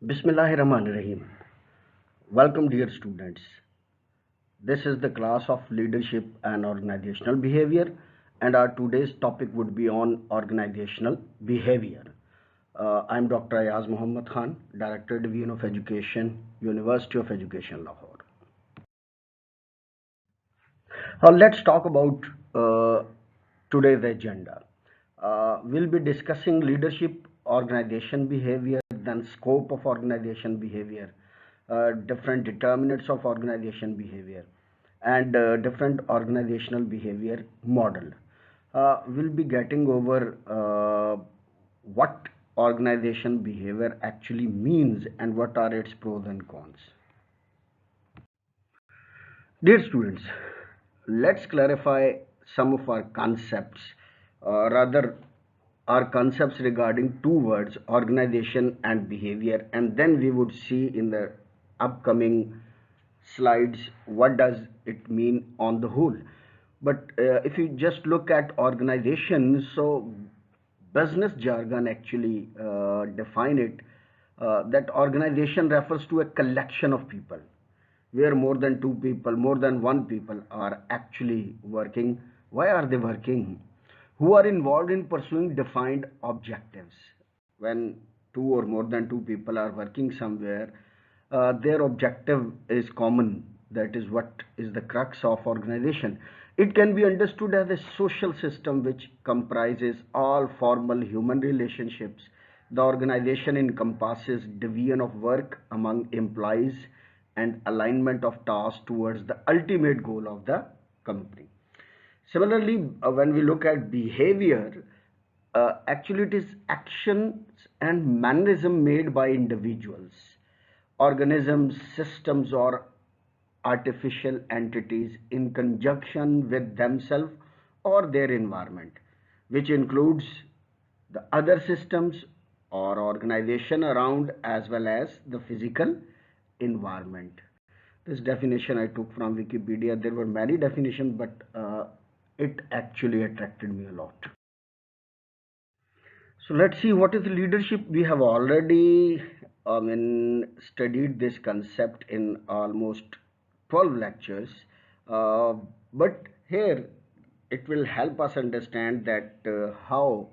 Bismillahirrahmanirrahim. Welcome, dear students. This is the class of leadership and organizational behavior, and our today's topic would be on organizational behavior. I'm Dr. Ayaz Muhammad Khan, Director Division of Education, University of Education, Lahore. Let's talk about uh, today's agenda. We'll be discussing leadership, organization behavior, then scope of organization behavior, different determinants of organization behavior, and different organizational behavior model. We'll be getting over what organization behavior actually means and what are its pros and cons. Dear students, let's clarify some of our concepts, rather, our concepts regarding two words, organization and behavior, and then we would see in the upcoming slides what does it mean on the whole. But if you just look at organization, so business jargon actually define it that organization refers to a collection of people where more than two people, more than one people are actually working. Why are they working? Who are involved in pursuing defined objectives. When two or more than two people are working somewhere, their objective is common. That is what is the crux of organization. It can be understood as a social system which comprises all formal human relationships. The organization encompasses division of work among employees and alignment of tasks towards the ultimate goal of the company. Similarly, when we look at behavior, actually it is actions and mannerism made by individuals, organisms, systems, or artificial entities in conjunction with themselves or their environment, which includes the other systems or organization around as well as the physical environment. This definition I took from Wikipedia. There were many definitions, but it actually attracted me a lot. So let's see what is leadership. We have already studied this concept in almost 12 lectures, uh, but here it will help us understand that how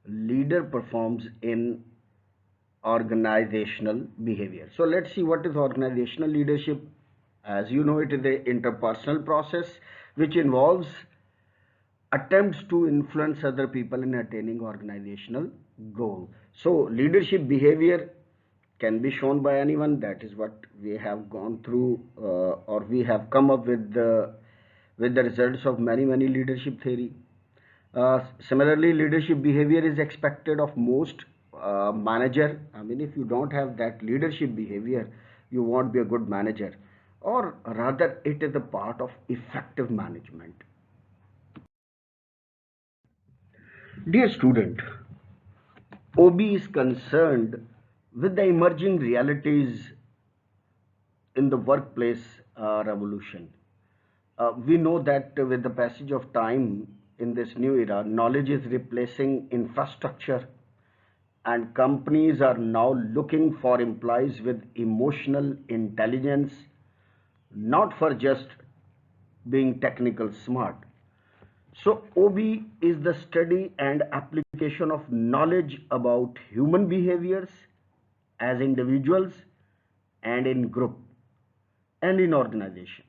leader performs in organizational behavior. So let's see what is organizational leadership. As you know, it is a interpersonal process which involves attempts to influence other people in attaining organizational goal. So leadership behavior can be shown by anyone. That is what we have gone through, or we have come up with the results of many leadership theory. Similarly, leadership behavior is expected of most manager. I mean, if you don't have that leadership behavior, you won't be a good manager, or rather, it is a part of effective management. Dear student, OB is concerned with the emerging realities in the workplace revolution. We know that with the passage of time in this new era, knowledge is replacing infrastructure, and companies are now looking for employees with emotional intelligence, not for just being technical smart. So, OB is the study and application of knowledge about human behaviors as individuals and in group and in organization.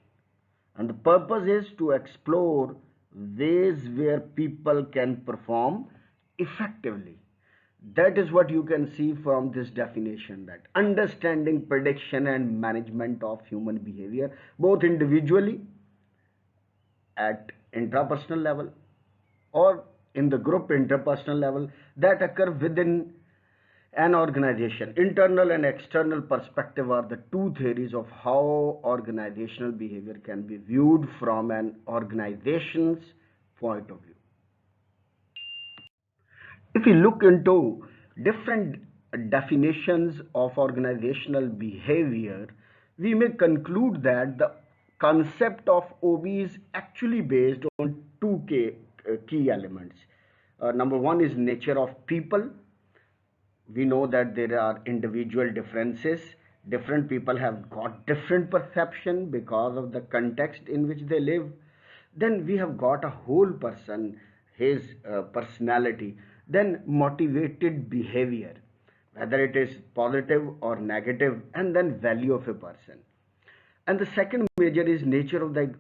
And the purpose is to explore ways where people can perform effectively. That is what you can see from this definition, that understanding, prediction, and management of human behavior, both individually at intrapersonal level or in the group interpersonal level, that occur within an organization. Internal and external perspective are the two theories of how organizational behavior can be viewed from an organization's point of view. If we look into different definitions of organizational behavior, we may conclude that the concept of OB is actually based on two key elements. Number one is nature of people, we know that there are individual differences. Different people have got different perception because of the context in which they live. Then we have got a whole person, his personality, then motivated behavior, whether it is positive or negative, and then value of a person. And the second major is nature of the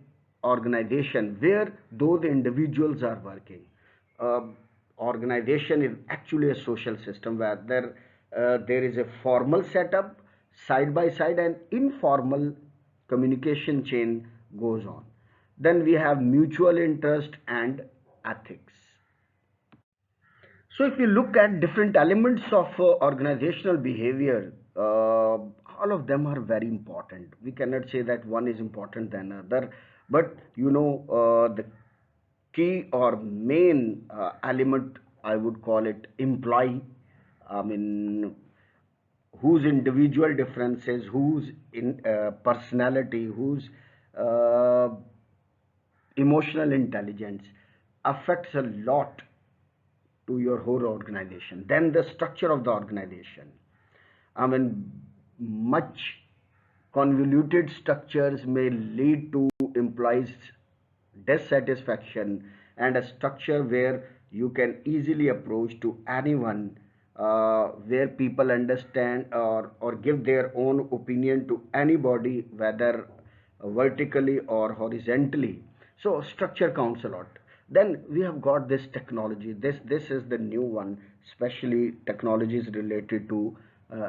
organization, where those individuals are working. Uh, Organization is actually a social system where there is a formal setup, side by side, and informal communication chain goes on. Then we have mutual interest and ethics. So if you look at different elements of organizational behavior, all of them are very important. We cannot say that one is important than another, but the key or main element, I would call it employee. I mean, whose individual differences, whose in personality, whose uh, emotional intelligence affects a lot to your whole organization. Then the structure of the organization. I mean, much convoluted structures may lead to employees' dissatisfaction, and a structure where you can easily approach to anyone, where people understand or give their own opinion to anybody, whether vertically or horizontally. So structure counts a lot. Then we have got this technology. This is the new one, especially technologies related to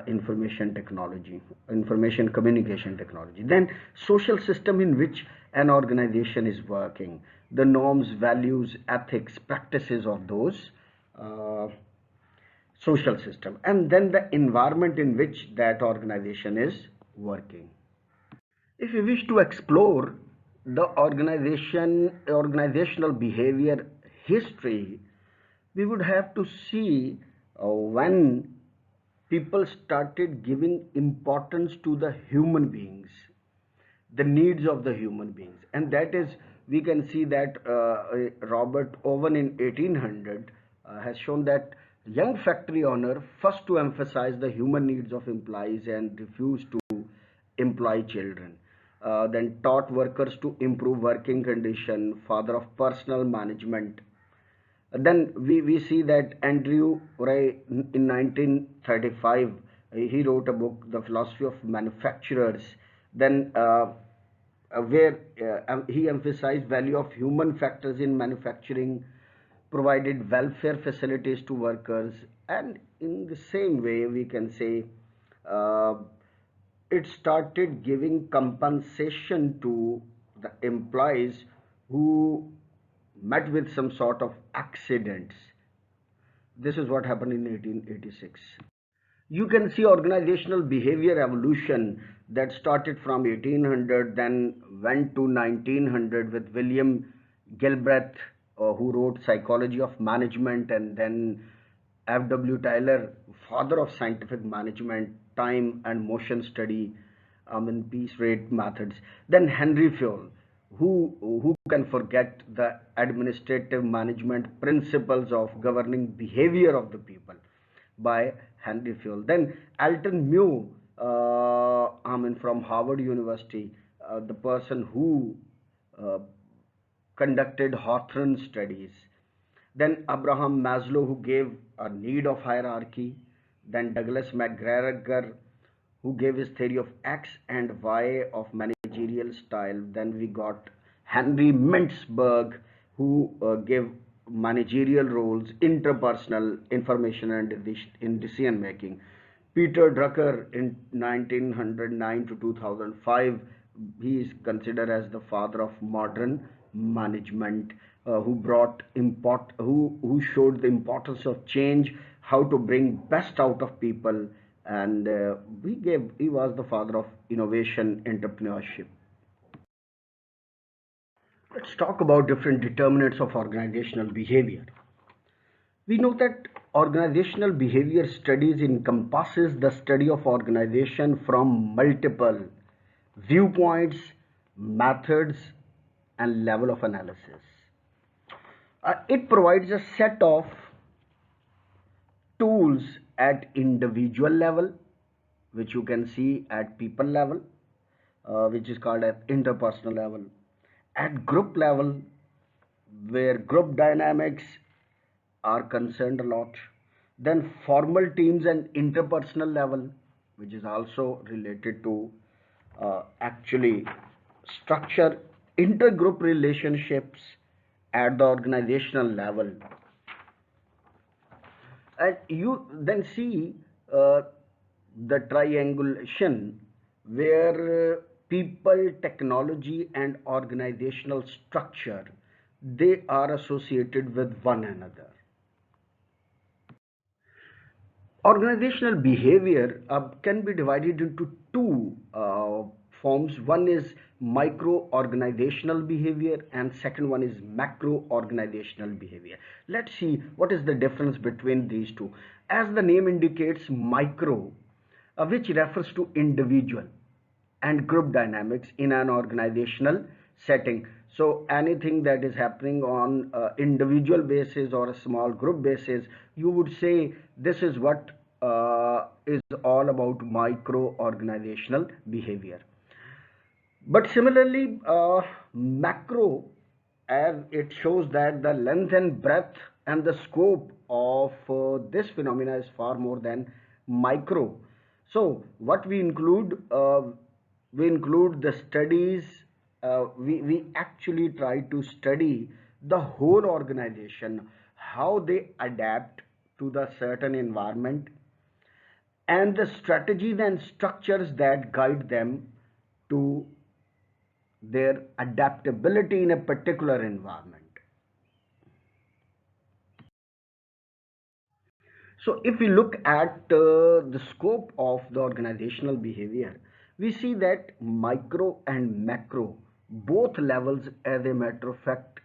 information technology, information communication technology. Then social system in which an organization is working, the norms, values, ethics, practices of those uh, social system, and then the environment in which that organization is working. If we wish to explore the organizational behavior history, we would have to see when people started giving importance to the human beings, the needs of the human beings. And that is, we can see that Robert Owen in 1800 has shown that young factory owner first to emphasize the human needs of employees and refused to employ children. Then taught workers to improve working condition, father of personal management. Then we see that Andrew Ray in 1935, he wrote a book, The Philosophy of Manufacturers. Then where he emphasized value of human factors in manufacturing, provided welfare facilities to workers, and in the same way we can say uh, it started giving compensation to the employees who met with some sort of accidents. This is what happened in 1886. You can see organizational behavior evolution that started from 1800, then went to 1900 with William Gilbreth, who wrote Psychology of Management, and then F.W. Tyler, father of scientific management, time and motion study, in piece rate methods. Then Henry Fayol, who can forget the administrative management principles of governing behavior of the people by Henry Fayol. Then Alton Muir, from Harvard University, the person who uh, conducted Hawthorne studies. Then Abraham Maslow, who gave a need of hierarchy. Then Douglas McGregor, who gave his theory of X and Y of managerial style. Then we got Henry Mintzberg, who gave managerial roles, interpersonal information and in decision making. Peter Drucker in 1909 to 2005, he is considered as the father of modern management, who showed the importance of change, how to bring best out of people, and he was the father of innovation entrepreneurship. Let's talk about different determinants of organizational behavior. We know that organizational behavior studies encompasses the study of organization from multiple viewpoints, methods, and level of analysis. It provides a set of tools at individual level, which you can see at people level, which is called at interpersonal level, at group level, where group dynamics are concerned a lot, then formal teams and interpersonal level, which is also related to actually structure intergroup relationships at the organizational level. And you then see uh, the triangulation where people, technology, and organizational structure, they are associated with one another. Organizational behavior can be divided into two forms. One is micro organizational behavior, and second one is macro organizational behavior. Let's see what is the difference between these two. As the name indicates, micro, which refers to individual and group dynamics in an organizational setting. So anything that is happening on individual basis or a small group basis, you would say this is what is all about micro organizational behavior. But similarly, macro, as it shows that the length and breadth and the scope of this phenomena is far more than micro. So what we include the studies. We actually try to study the whole organization, how they adapt to the certain environment, and the strategies and structures that guide them to their adaptability in a particular environment. So if we look at the scope of the organizational behavior, we see that micro and macro, both levels, as a matter of fact,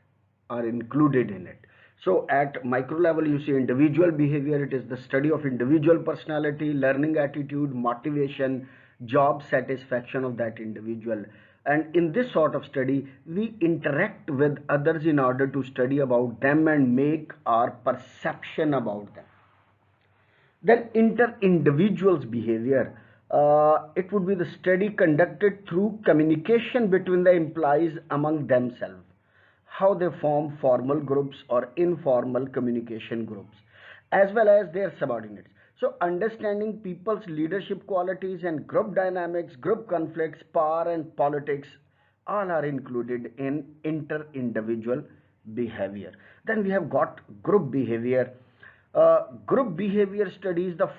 are included in it. So at micro level, you see individual behavior. It is the study of individual personality, learning attitude, motivation, job satisfaction of that individual. And in this sort of study, we interact with others in order to study about them and make our perception about them. Then inter-individuals behavior. It would be the study conducted through communication between the employees among themselves, how they form formal groups or informal communication groups, as well as their subordinates. So understanding people's leadership qualities and group dynamics, group conflicts, power and politics, all are included in inter-individual behavior. Then we have got group behavior. Group behavior studies the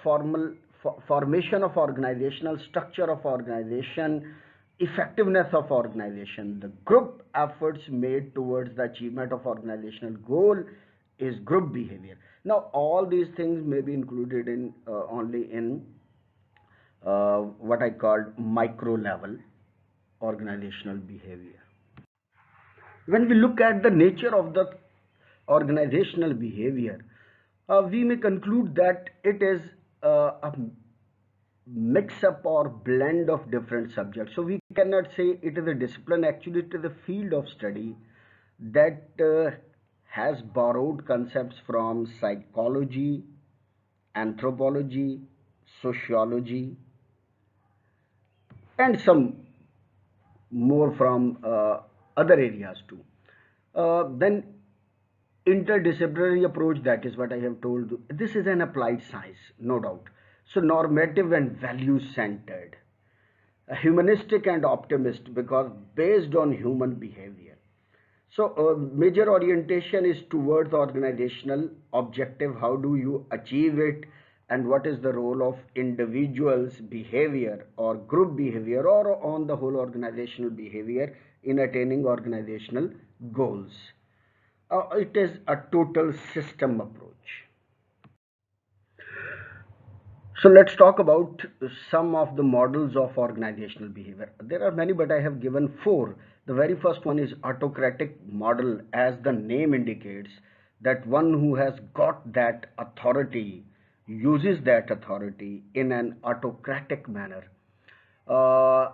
formation of organizational structure of organization, effectiveness of organization. The group efforts made towards the achievement of organizational goal is group behavior. Now, all these things may be included in only in what I called micro level organizational behavior. When we look at the nature of the organizational behavior, we may conclude that it is a mix up or blend of different subjects. So we cannot say it is a discipline, actually, it is a field of study that has borrowed concepts from psychology, anthropology, sociology, and some more from other areas too. Then interdisciplinary approach, that is what I have told you. This is an applied science, no doubt. So normative and value centered, humanistic and optimist, because based on human behavior. So major orientation is towards organizational objective. How do you achieve it, and what is the role of individuals behavior or group behavior or on the whole organizational behavior in attaining organizational goals. It is a total system approach. So let's talk about some of the models of organizational behavior. There are many, but I have given four. The very first one is autocratic model, as the name indicates, that one who has got that authority uses that authority in an autocratic manner. Uh,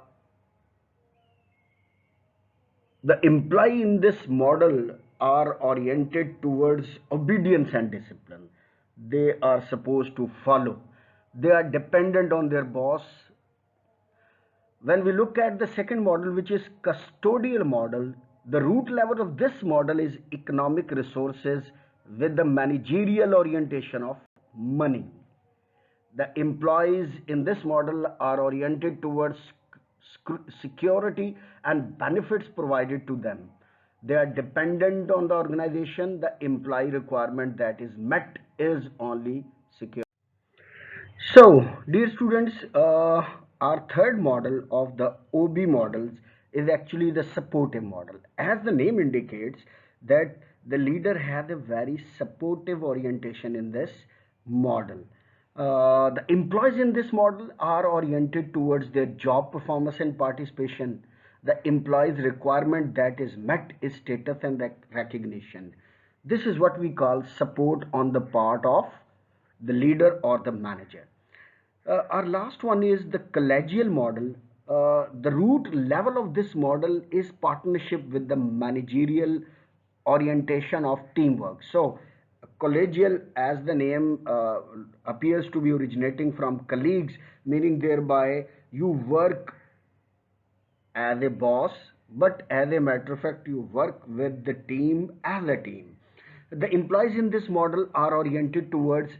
the employee in this model are oriented towards obedience and discipline. They are supposed to follow. They are dependent on their boss. When we look at the second model, which is custodial model, the root level of this model is economic resources with the managerial orientation of money. The employees in this model are oriented towards security and benefits provided to them. They are dependent on the organization. The employee requirement that is met is only security. So, dear students, our third model of the OB models is actually the supportive model. As the name indicates, that the leader has a very supportive orientation in this model. The employees in this model are oriented towards their job performance and participation. The employee's requirement that is met is status and recognition. This is what we call support on the part of the leader or the manager. Our last one is the collegial model. The root level of this model is partnership with the managerial orientation of teamwork. So, collegial, as the name appears to be originating from colleagues, meaning thereby you work as a boss, but as a matter of fact, you work with the team as a team. The employees in this model are oriented towards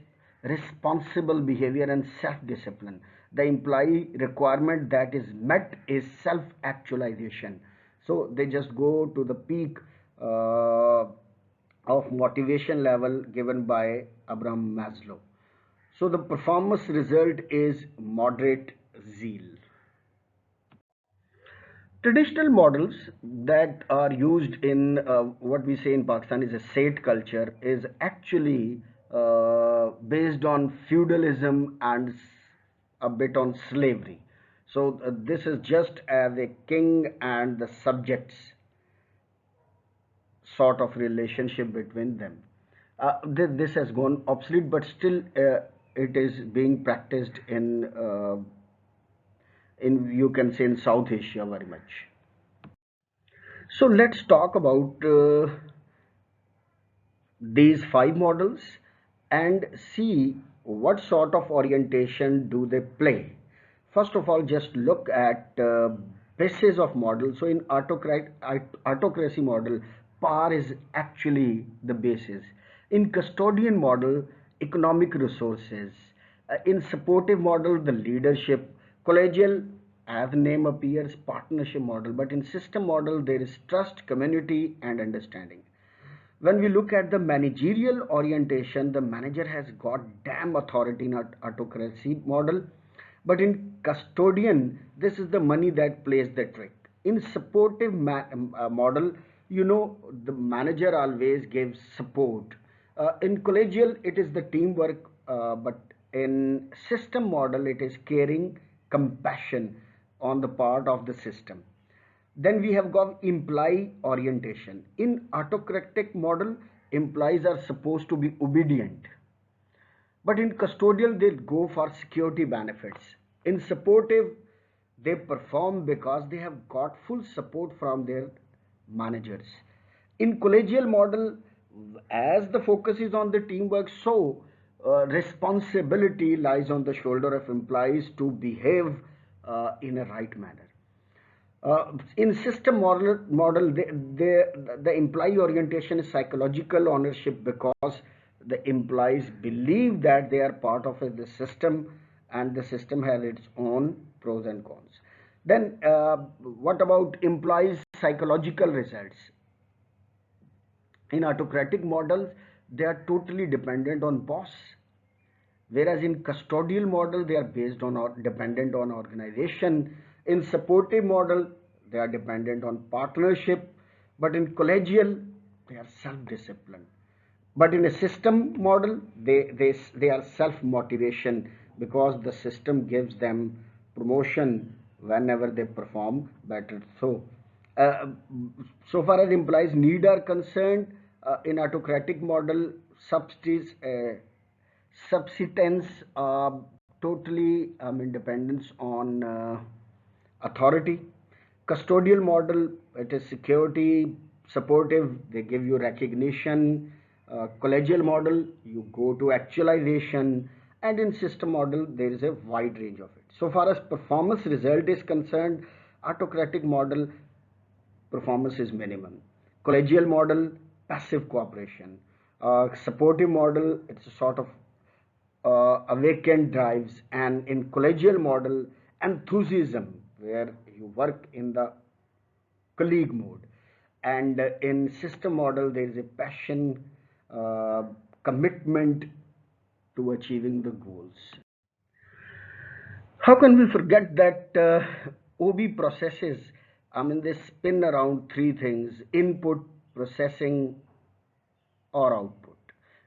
responsible behavior and self-discipline. The employee requirement that is met is self-actualization. So they just go to the peak of motivation level given by Abraham Maslow. So the performance result is moderate zeal. Traditional models that are used in what we say in Pakistan is a Seth culture is actually based on feudalism and a bit on slavery. So this is just as a king and the subjects sort of relationship between them. This has gone obsolete, but still it is being practiced in you can say in South Asia very much. So let's talk about these five models and see what sort of orientation do they play. First of all, just look at basis of model. So in autocracy model, power is actually the basis. In custodian model, economic resources. In supportive model, the leadership. Collegial, as the name appears, partnership model. But in system model, there is trust, community, and understanding. When we look at the managerial orientation, the manager has got damn authority in autocracy model. But in custodian, this is the money that plays the trick. In supportive model, the manager always gives support. In collegial, it is the teamwork, but in system model, it is caring, compassion on the part of the system. Then we have got employee orientation. In autocratic model, employees are supposed to be obedient. But in custodial, they go for security benefits. In supportive, they perform because they have got full support from their managers. In collegial model, as the focus is on the teamwork, so responsibility lies on the shoulder of employees to behave in a right manner. In system model the employee orientation is psychological ownership because the employees believe that they are part of the system and the system has its own pros and cons. Then what about employees psychological results? In autocratic models, they are totally dependent on boss, whereas in custodial model they are based on or dependent on organization. In supportive model they are dependent on partnership, but in collegial they are self-disciplined. But in a system model they are self-motivation because the system gives them promotion whenever they perform better. Uh, so far as employees need are concerned, in autocratic model subsidies subsistence totally independence on authority. Custodial model, it is security, supportive, they give you recognition. Collegial model, you go to actualization. and in system model there is a wide range of it. So far as performance result is concerned, autocratic model performance is minimum. Collegial model, passive cooperation. Supportive model, it's a sort of awakened drives, and in collegial model, enthusiasm, where you work in the colleague mode, and in system model there is a passion, uh, commitment to achieving the goals. How can we forget that OB processes, I mean, they spin around three things: input, processing, or output,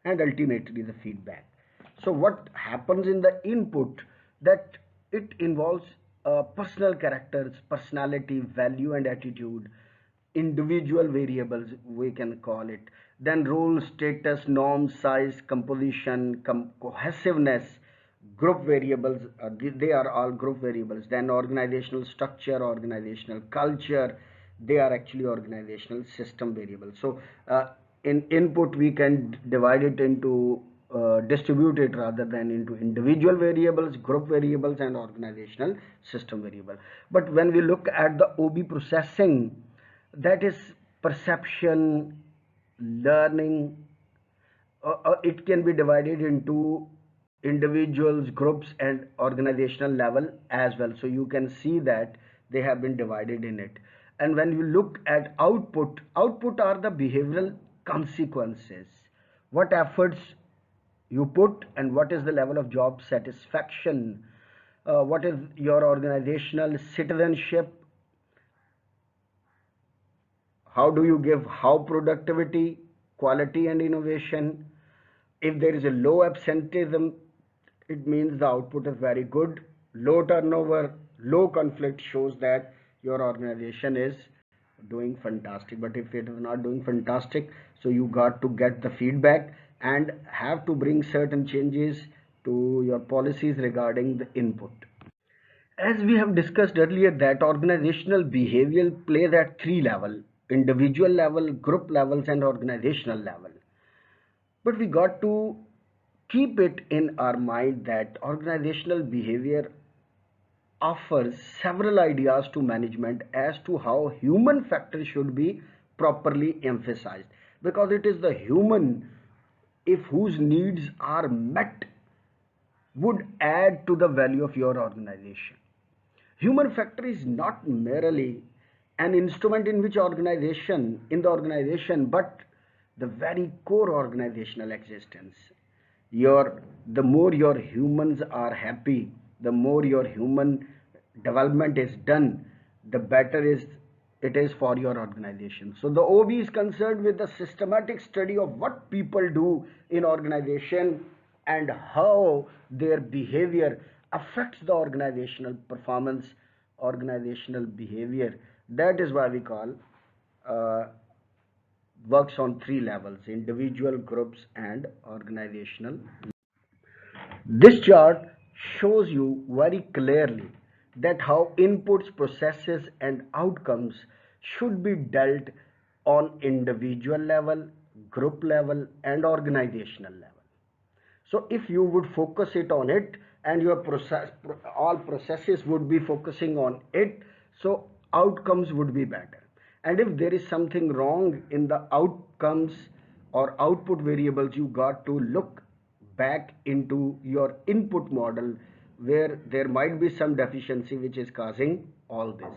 and ultimately the feedback. So what happens in the input, that it involves personal characters, personality, value and attitude, individual variables we can call it, then role, status, norm, size, composition, cohesiveness, group variables, they are all group variables, then organizational structure, organizational culture, they are actually organizational system variables. So in input we can divide it into distribute it rather than into individual variables, group variables and organizational system variable. But when we look at the OB processing, that is perception, learning, it can be divided into individuals, groups and organizational level as well. So you can see that they have been divided in it. And when you look at output, output are the behavioral consequences, what efforts you put and what is the level of job satisfaction, what is your organizational citizenship, how do you give, how productivity, quality and innovation. If there is a low absenteeism, it means the output is very good. Low turnover, low conflict shows that your organization is doing fantastic. But if it is not doing fantastic, so you got to get the feedback and have to bring certain changes to your policies regarding the input. As we have discussed earlier, that organizational behavior plays at three level: individual level, group levels and organizational level. But we got to keep it in our mind that organizational behavior offers several ideas to management as to how human factors should be properly emphasized, because it is the human, if whose needs are met, would add to the value of your organization. Human factor is not merely an instrument in which organization, in the organization, but the very core organizational existence. The more your humans are happy, the more your human development is done, the better is it is for your organization. So the OB is concerned with the systematic study of what people do in organization and how their behavior affects the organizational performance, organizational behavior. That is why we call uh, works on three levels: individual, groups and organizational. This chart shows you very clearly that how inputs, processes and outcomes should be dealt on individual level, group level and organizational level. So if you would focus it on it, and your process, all processes would be focusing on it, so outcomes would be better. And if there is something wrong in the outcomes or output variables, you got to look back into your input model where there might be some deficiency which is causing all this.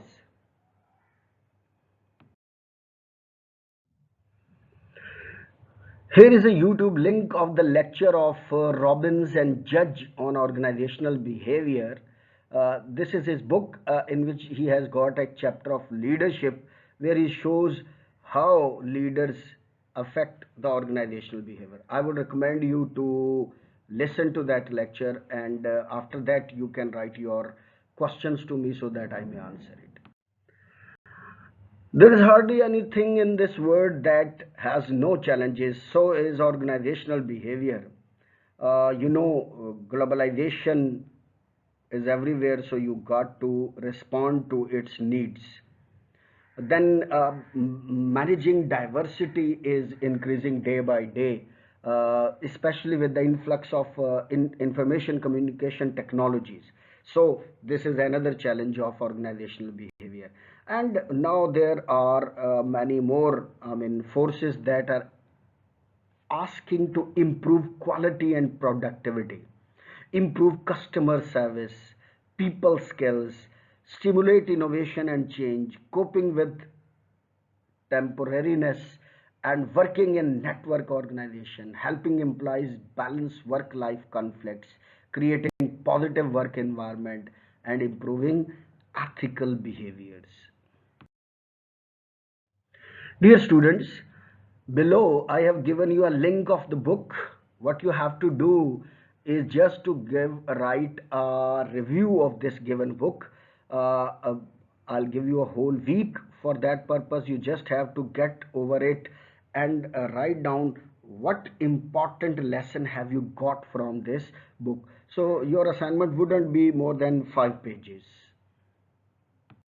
Here is a YouTube link of the lecture of Robbins and Judge on organizational behavior. This is his book in which he has got a chapter of leadership where he shows how leaders affect the organizational behavior. I would recommend you to listen to that lecture, and after that you can write your questions to me so that I may answer it. There is hardly anything in this world that has no challenges. So is organizational behavior. Globalization is everywhere, so you got to respond to its needs. Then managing diversity is increasing day by day. especially with the influx of information communication technologies. So this is another challenge of organizational behavior. And now there are many more, forces that are asking to improve quality and productivity, improve customer service, people skills, stimulate innovation and change, coping with temporariness, and working in network organization, helping employees balance work-life conflicts, creating positive work environment, and improving ethical behaviors. Dear students, below I have given you a link of the book. What you have to do is just to write a review of this given book. I'll give you a whole week for that purpose. You just have to get over it and write down what important lesson have you got from this book. So your assignment wouldn't be more than 5 pages.